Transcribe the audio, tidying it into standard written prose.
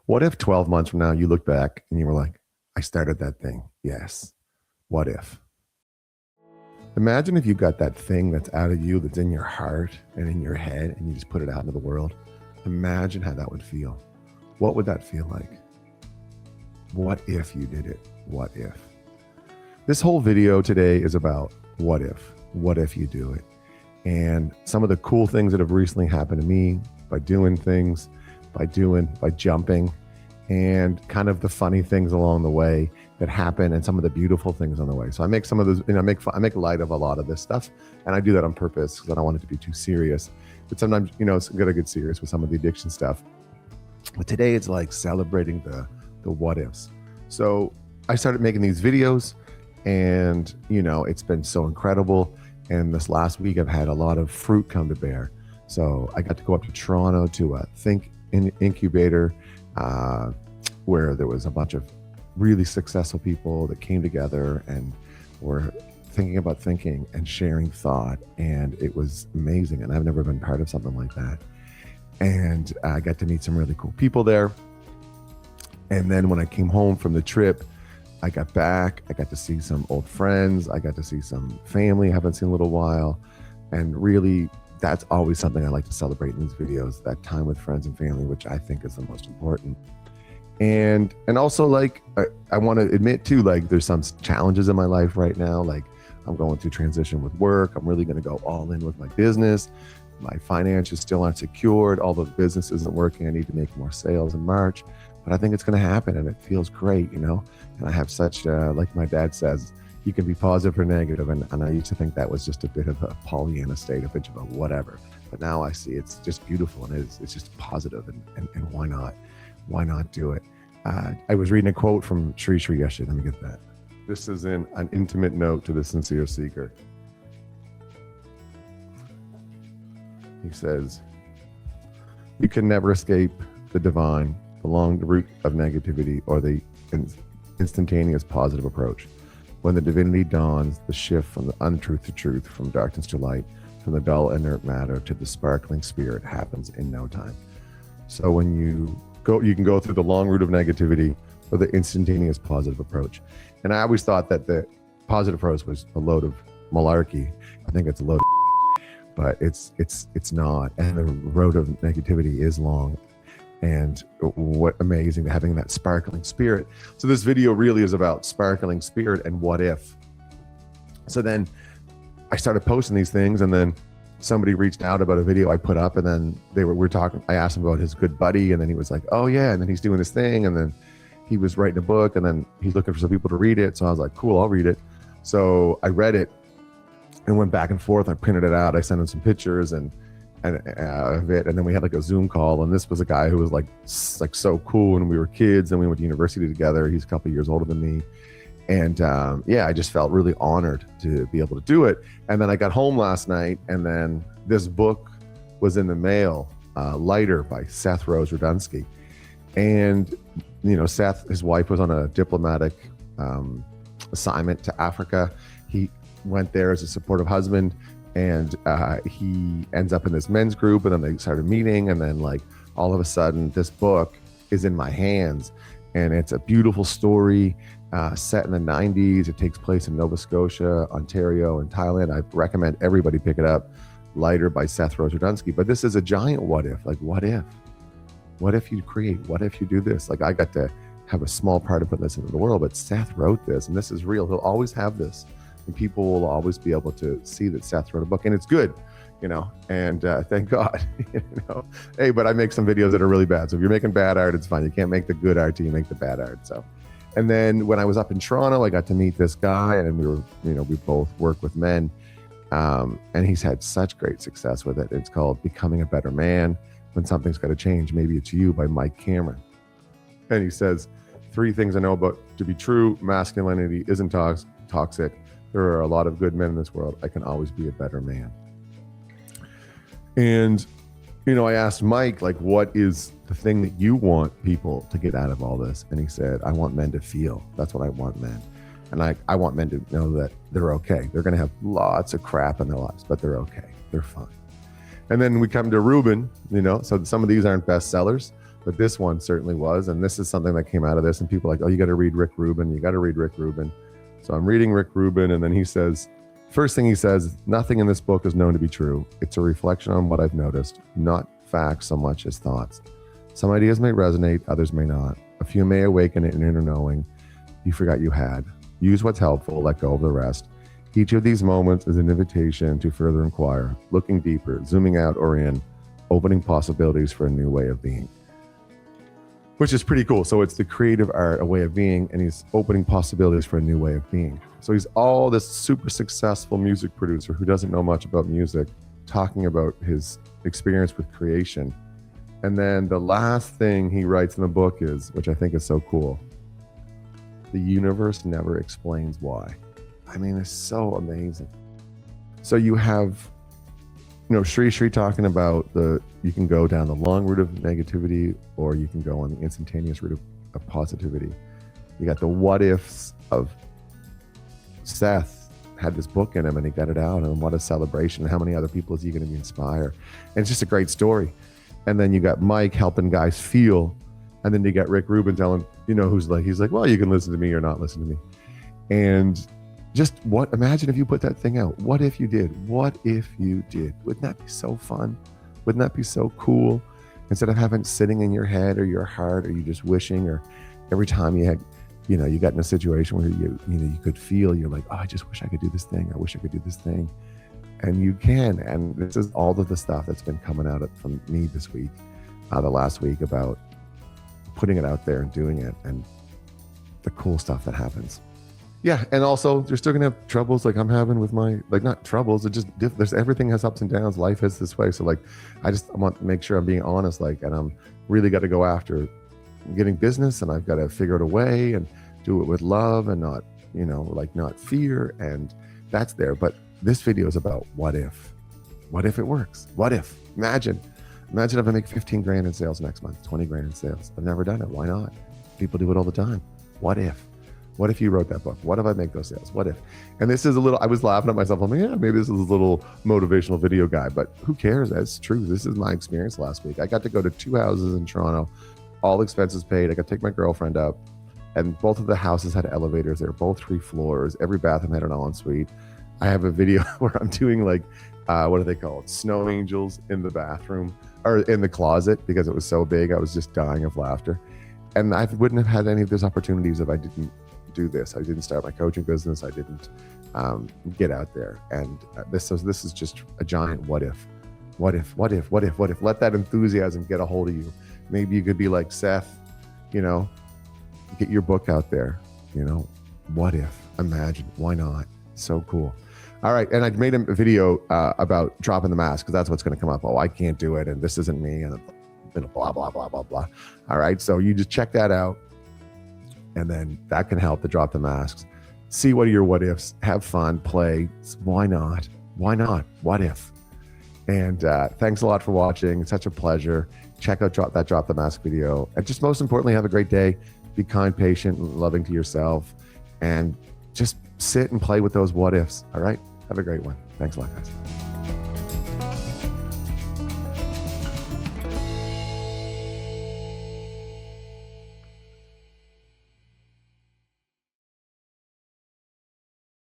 What if 12 months from now you look back and you were like, I started that thing? Yes. What if? Imagine if you got that thing that's out of you, that's in your heart and in your head, and you just put it out into the world. Imagine how that would feel. What would that feel like? What if you did it? What if? This whole video today is about what if. What if you do it? And some of the cool things that have recently happened to me by doing things, by jumping, and kind of the funny things along the way that happen, and some of the beautiful things on the way. So I make some of those, I make light of a lot of this stuff, and I do that on purpose because I don't want it to be too serious. But sometimes, it's gotta get serious with some of the addiction stuff. But today it's like celebrating the what ifs. So I started making these videos, and it's been so incredible. And this last week I've had a lot of fruit come to bear. So I got to go up to Toronto to a Think Incubator, where there was a bunch of really successful people that came together and were thinking about thinking and sharing thought. And it was amazing. And I've never been part of something like that. And I got to meet some really cool people there. And then when I came home from the trip, I got back, I got to see some old friends. I got to see some family I haven't seen in a little while. And really, that's always something I like to celebrate in these videos, that time with friends and family, which I think is the most important. And also, like, I want to admit too, like, there's some challenges in my life right now. Like, I'm going through transition with work. I'm really going to go all in with my business. My finances still aren't secured. Although the business isn't working, I need to make more sales in March. But I think it's going to happen, and it feels great, And I have such, like my dad says, you can be positive or negative. And I used to think that was just a bit of a Pollyanna state, a bit of a whatever. But now I see it's just beautiful, and it's just positive, and why not? Why not do it? I was reading a quote from Sri Sri yesterday. Let me get that. This is in an intimate note to the sincere seeker. He says, you can never escape the divine, the long route of negativity, or the instantaneous positive approach. When the divinity dawns, the shift from the untruth to truth, from darkness to light, from the dull inert matter to the sparkling spirit happens in no time. So when you can go through the long route of negativity or the instantaneous positive approach. And I always thought that the positive approach was a load of malarkey. I think it's a load of but it's not. And the road of negativity is long. And what amazing having that sparkling spirit. So this video really is about sparkling spirit and what if. So then I started posting these things, and then somebody reached out about a video I put up, and then we're talking. I asked him about his good buddy, and then he was like, oh yeah, and then he's doing this thing, and then he was writing a book, and then he's looking for some people to read it. So I was like, cool, I'll read it. So I read it and went back and forth. I printed it out. I sent him some pictures and of it, and then we had like a Zoom call, and this was a guy who was like so cool when we were kids, and we went to university together. He's a couple of years older than me. And I just felt really honored to be able to do it. And then I got home last night, and then this book was in the mail, Lighter by Seth Rose Rudunsky. And, Seth, his wife was on a diplomatic assignment to Africa. He went there as a supportive husband, and he ends up in this men's group, and then they started meeting. And then like all of a sudden this book is in my hands, and it's a beautiful story. Set in the 90s. It takes place in Nova Scotia, Ontario, and Thailand. I recommend everybody pick it up. Lighter by Seth Rose Rudunsky. But this is a giant what if. Like, what if? What if you create? What if you do this? Like, I got to have a small part of putting this into the world, but Seth wrote this, and this is real. He'll always have this, and people will always be able to see that Seth wrote a book, and it's good, and thank God, Hey, but I make some videos that are really bad. So if you're making bad art, it's fine. You can't make the good art till you make the bad art. So. And then when I was up in Toronto, I got to meet this guy, and we both work with men. And he's had such great success with it. It's called Becoming a Better Man When Something's Got to Change. Maybe It's You by Mike Cameron. And he says, 3 things I know about to be true. Masculinity isn't toxic. There are a lot of good men in this world. I can always be a better man. And, I asked Mike, like, what is the thing that you want people to get out of all this? And he said, I want men to feel. That's what I want men. And I want men to know that they're okay. They're going to have lots of crap in their lives, but they're okay. They're fine. And then we come to Ruben, so some of these aren't bestsellers, but this one certainly was. And this is something that came out of this, and people are like, oh, you got to read Rick Rubin. You got to read Rick Rubin. So I'm reading Rick Rubin, and then he says, first thing he says, nothing in this book is known to be true. It's a reflection on what I've noticed, not facts so much as thoughts. Some ideas may resonate, others may not. A few may awaken an inner knowing you forgot you had. Use what's helpful, let go of the rest. Each of these moments is an invitation to further inquire, looking deeper, zooming out or in, opening possibilities for a new way of being. Which is pretty cool. So it's the creative art, a way of being, and he's opening possibilities for a new way of being. So he's all this super successful music producer who doesn't know much about music, talking about his experience with creation. And then the last thing he writes in the book is, which I think is so cool, the universe never explains why. I mean, it's so amazing. So you have, Sri talking about you can go down the long route of negativity, or you can go on the instantaneous route of positivity. You got the what ifs of Seth had this book in him and he got it out, and what a celebration. How many other people is he going to be inspire? And it's just a great story. And then you got Mike helping guys feel, and then you got Rick Rubin telling, he's like, well, you can listen to me or not listen to me. And just imagine if you put that thing out. What if you did? What if you did? Wouldn't that be so fun? Wouldn't that be so cool? Instead of having it sitting in your head or your heart, or you just wishing, or every time you had, you got in a situation where you could feel, you're like, oh, I just wish I could do this thing. I wish I could do this thing. And you can. And this is all of the stuff that's been coming out from me this week, the last week, about putting it out there and doing it, and the cool stuff that happens. Yeah, and also you're still gonna have troubles like I'm having with my, not troubles, it just there's everything has ups and downs. Life is this way. So I want to make sure I'm being honest, and I'm really got to go after getting business, and I've got to figure out a way and do it with love and not, not fear, and that's there. But this video is about what if it works? What if? Imagine if I make 15 grand in sales next month, 20 grand in sales. I've never done it. Why not? People do it all the time. What if? What if you wrote that book? What if I make those sales? What if? And this is I was laughing at myself. I'm like, yeah, maybe this is a little motivational video guy, but who cares? That's true. This is my experience last week. I got to go to 2 houses in Toronto, all expenses paid. I got to take my girlfriend up, and both of the houses had elevators. They were both 3 floors. Every bathroom had an ensuite. I have a video where I'm doing what are they called? Snow angels in the bathroom, or in the closet, because it was so big. I was just dying of laughter. And I wouldn't have had any of those opportunities if I didn't do this. I didn't start my coaching business. I didn't get out there. And this is just a giant what if. What if? Let that enthusiasm get a hold of you. Maybe you could be like Seth, get your book out there. What if? Imagine. Why not? So cool. All right. And I made a video about dropping the mask, because that's what's going to come up. Oh, I can't do it, and this isn't me, and blah, blah, blah, blah, blah. All right. So you just check that out, and then that can help to drop the masks. See what are your what ifs. Have fun. Play. Why not? Why not? What if? And thanks a lot for watching. It's such a pleasure. Check out Drop the Mask video. And just most importantly, have a great day. Be kind, patient, and loving to yourself. And just sit and play with those what ifs. All right? Have a great one. Thanks a lot, guys.